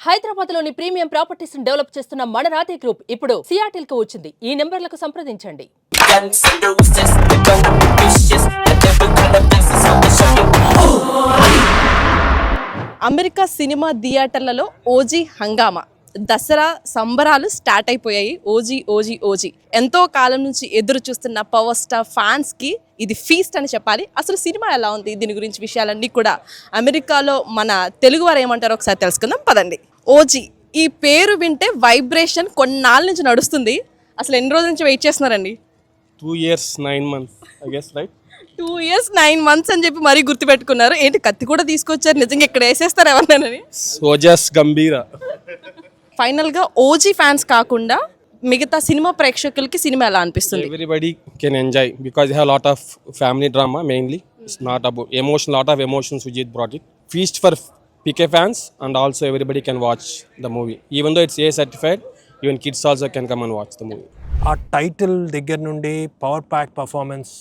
హైదరాబాద్లోని premium properties develop చేస్తున్న మన రాధే గ్రూప్ ఇప్పుడు సియాటిల్ కు వచ్చింది. ఈ నెంబర్లకు సంప్రదించండి. అమెరికా సినిమా థియేటర్లలో ఓజీ హంగామా దసరా సంబరాలు స్టార్ట్ అయిపోయాయి. ఓజీ ఎంతో కాలం నుంచి ఎదురు చూస్తున్న పవర్ స్టార్ ఫ్యాన్స్కి ఇది ఫీస్ట్ అని చెప్పాలి. అసలు సినిమా ఎలా ఉంది, దీని గురించి విషయాలన్నీ కూడా అమెరికాలో మన తెలుగు వారు ఏమంటారో ఒకసారి తెలుసుకుందాం పదండి. ఓజీ ఈ పేరు వింటే వైబ్రేషన్ కొన్నాళ్ళ నుంచి నడుస్తుంది. అసలు ఎన్ని రోజుల నుంచి వెయిట్ చేస్తున్నారండి? 2 years 9 months, I guess, right? 2 years 9 months అని చెప్పి మరీ గుర్తుపెట్టుకున్నారు. ఏంటి కత్తి కూడా తీసుకొచ్చారు? నిజంగా ఇక్కడ వేసేస్తారు ఎవరినైనా? Sojas Gambira. ఫైనల్గా ఓజీ ఫ్యాన్స్ కాకుండా మిగతా సినిమా ప్రేక్షకులకి సినిమా ఎలా అనిపిస్తుంది? Everybody can enjoy because they have a lot of family drama mainly. It's not about emotion, lot of emotions Sujit brought it. Feast for PK fans and also everybody can watch the movie. Even though it's A certified, even kids also can come and watch the movie. ఆ title దగ్గర నుండి power pack performance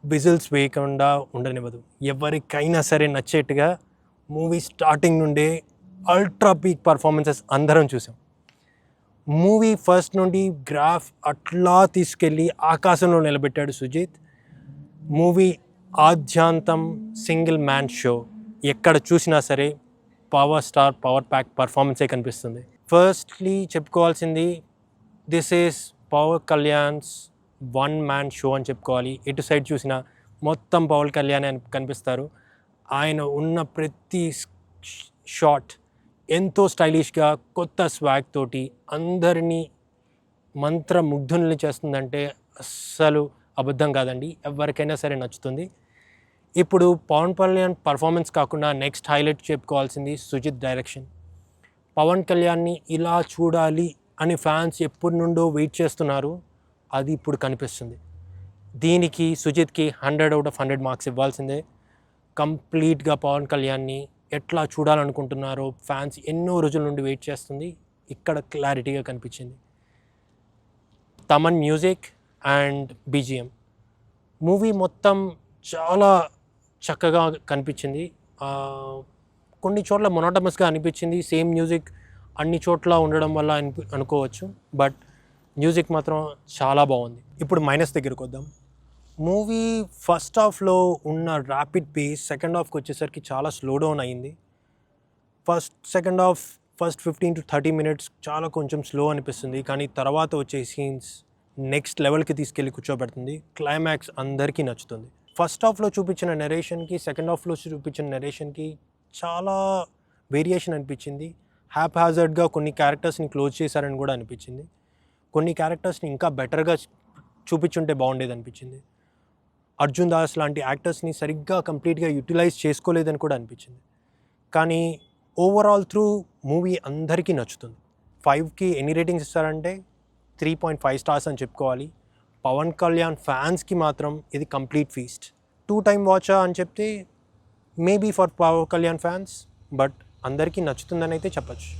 whistles వేయకుండా ఉండనివ్వదు. ఎవరికైనా సరే నచ్చేట్టుగా movie starting నుండి ultra peak performances అందరం చూసాం. Movie first నుండి గ్రాఫ్ అట్లా తీసుకెళ్ళి ఆకాశంలో నిలబెట్టాడు సుజిత్. మూవీ ఆద్యాంతం సింగిల్ మ్యాన్ షో. ఎక్కడ చూసినా సరే పవర్ స్టార్ పవర్ ప్యాక్ పర్ఫార్మెన్సే కనిపిస్తుంది. ఫస్ట్లీ చెప్పుకోవాల్సింది this is power Kalyan's 1 man show అని చెప్పుకోవాలి. ఎటు సైడ్ చూసినా మొత్తం పవర్ కళ్యాణ్ అని కనిపిస్తారు. ఆయన ఉన్న ప్రతి షాట్ ఎంతో స్టైలిష్గా కొత్త స్వాగ్ తోటి అందరినీ మంత్రముగ్ధుల్ని చేస్తుందంటే అస్సలు అబద్ధం కాదండి. ఎవరికైనా సరే నచ్చుతుంది. ఇప్పుడు పవన్ కళ్యాణ్ పర్ఫార్మెన్స్ కాకుండా నెక్స్ట్ హైలైట్ చెప్పుకోవాల్సింది సుజిత్ డైరెక్షన్. పవన్ కళ్యాణ్ని ఇలా చూడాలి అని ఫ్యాన్స్ ఎప్పటి నుండో వెయిట్ చేస్తున్నారు. అది ఇప్పుడు కనిపిస్తుంది. దీనికి సుజిత్కి 100/100 మార్క్స్ ఇవ్వాల్సిందే. కంప్లీట్గా పవన్ కళ్యాణ్ని ఎట్లా చూడాలనుకుంటున్నారో ఫ్యాన్స్ ఎన్నో రోజుల నుండి వెయిట్ చేస్తుంది. ఇక్కడ క్లారిటీగా కనిపించింది. Thaman music and BGM movie మొత్తం చాలా చక్కగా కనిపించింది. కొన్ని చోట్ల మొనోటమస్గా అనిపించింది. సేమ్ మ్యూజిక్ అన్ని చోట్ల ఉండడం వల్ల అనుకోవచ్చు. బట్ మ్యూజిక్ మాత్రం చాలా బాగుంది. ఇప్పుడు మైనస్ దగ్గరకు వద్దాం. మూవీ ఫస్ట్ హాఫ్లో ఉన్న ర్యాపిడ్ పేస్ సెకండ్ హాఫ్కి వచ్చేసరికి చాలా స్లో డౌన్ అయ్యింది. Second half first 15 to 30 minutes చాలా కొంచెం స్లో అనిపిస్తుంది. కానీ తర్వాత వచ్చే సీన్స్ నెక్స్ట్ లెవెల్కి తీసుకెళ్ళి కూర్చోబెడుతుంది. క్లైమాక్స్ అందరికీ నచ్చుతుంది. ఫస్ట్ హాఫ్లో చూపించిన నెరేషన్కి సెకండ్ హాఫ్లో చూపించిన నెరేషన్కి చాలా వేరియేషన్ అనిపించింది. హ్యాప్హాజర్డ్గా కొన్ని క్యారెక్టర్స్ని క్లోజ్ చేశారని కూడా అనిపించింది. కొన్ని క్యారెక్టర్స్ని ఇంకా బెటర్గా చూపించుంటే బాగుండేది అనిపించింది. అర్జున్ దాస్ లాంటి యాక్టర్స్ని సరిగ్గా కంప్లీట్గా యూటిలైజ్ చేసుకోలేదని కూడా అనిపించింది. కానీ ఓవరాల్ త్రూ మూవీ అందరికీ నచ్చుతుంది. 5కి ఎన్ని రేటింగ్స్ ఇస్తారంటే 3.5 stars అని చెప్పుకోవాలి. పవన్ కళ్యాణ్ ఫ్యాన్స్కి మాత్రం ఇది కంప్లీట్ ఫీస్ట్. 2 time వాచా అని చెప్తే maybe for Pawan Kalyan fans, but అందరికీ నచ్చుతుందని అయితే చెప్పచ్చు.